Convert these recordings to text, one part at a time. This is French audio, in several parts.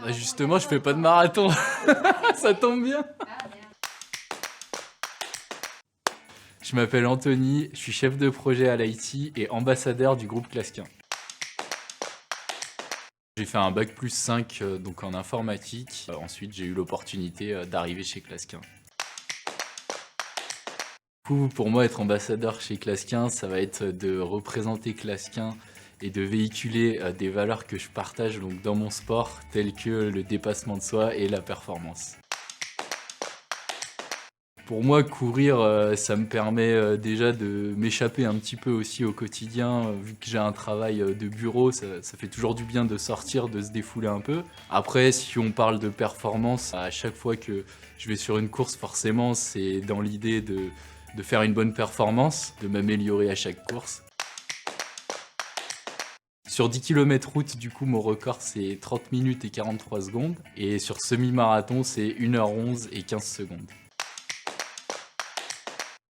Ah, justement, je fais pas de marathon. Ça tombe bien. Je m'appelle Anthony, je suis chef de projet à l'IT et ambassadeur du groupe Clasquin. J'ai fait un bac+5 donc en informatique. Ensuite, j'ai eu l'opportunité d'arriver chez Clasquin. Du coup, pour moi, être ambassadeur chez Clasquin, ça va être de représenter Clasquin et de véhiculer des valeurs que je partage donc dans mon sport, telles que le dépassement de soi et la performance. Pour moi, courir, ça me permet déjà de m'échapper un petit peu aussi au quotidien. Vu que j'ai un travail de bureau, ça fait toujours du bien de sortir, de se défouler un peu. Après, si on parle de performance, à chaque fois que je vais sur une course, forcément, c'est dans l'idée de faire une bonne performance, de m'améliorer à chaque course. Sur 10 km route, du coup, mon record, c'est 30 minutes et 43 secondes. Et sur semi-marathon, c'est 1h11 et 15 secondes.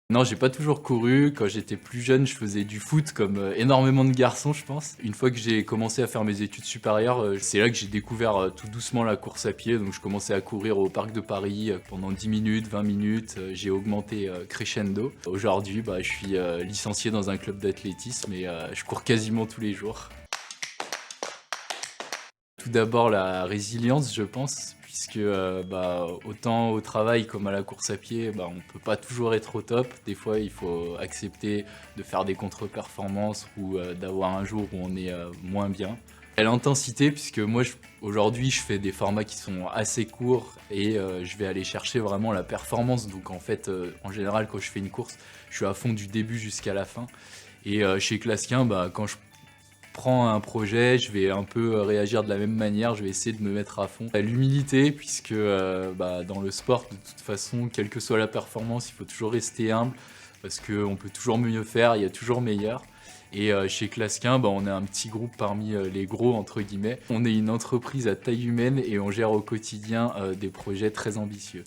Non, j'ai pas toujours couru. Quand j'étais plus jeune, je faisais du foot comme énormément de garçons, je pense. Une fois que j'ai commencé à faire mes études supérieures, c'est là que j'ai découvert tout doucement la course à pied. Donc je commençais à courir au Parc de Paris pendant 10 minutes, 20 minutes. J'ai augmenté crescendo. Aujourd'hui, je suis licencié dans un club d'athlétisme et je cours quasiment tous les jours. Tout d'abord la résilience, je pense, puisque autant au travail comme à la course à pied, on peut pas toujours être au top. Des fois, il faut accepter de faire des contre-performances ou d'avoir un jour où on est moins bien. Et l'intensité, puisque moi aujourd'hui je fais des formats qui sont assez courts et je vais aller chercher vraiment la performance. Donc en fait, en général, quand je fais une course, je suis à fond du début jusqu'à la fin. Et chez Clasquin, quand je prends un projet, je vais un peu réagir de la même manière, je vais essayer de me mettre à fond. L'humilité, puisque dans le sport, de toute façon, quelle que soit la performance, il faut toujours rester humble, parce qu'on peut toujours mieux faire, il y a toujours meilleur. Et chez Clasquin, on est un petit groupe parmi les gros, entre guillemets. On est une entreprise à taille humaine et on gère au quotidien des projets très ambitieux.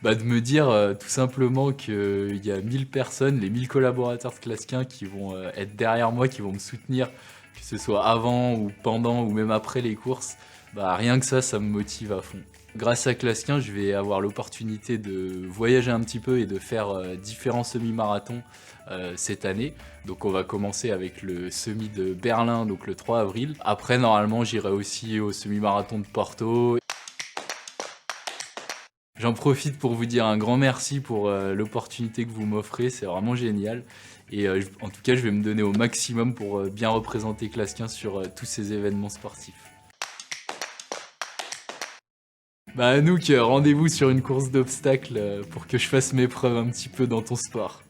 De me dire tout simplement qu'il y a 1000 personnes, les 1000 collaborateurs de Clasquin qui vont être derrière moi, qui vont me soutenir, que ce soit avant ou pendant ou même après les courses, rien que ça me motive à fond. Grâce à Clasquin, je vais avoir l'opportunité de voyager un petit peu et de faire différents semi-marathons cette année. Donc on va commencer avec le semi de Berlin, donc le 3 avril. Après, normalement, j'irai aussi au semi-marathon de Porto. J'en profite pour vous dire un grand merci pour l'opportunité que vous m'offrez, c'est vraiment génial. Et en tout cas, je vais me donner au maximum pour bien représenter Clasquin sur tous ces événements sportifs. Anouk, rendez-vous sur une course d'obstacles pour que je fasse mes preuves un petit peu dans ton sport.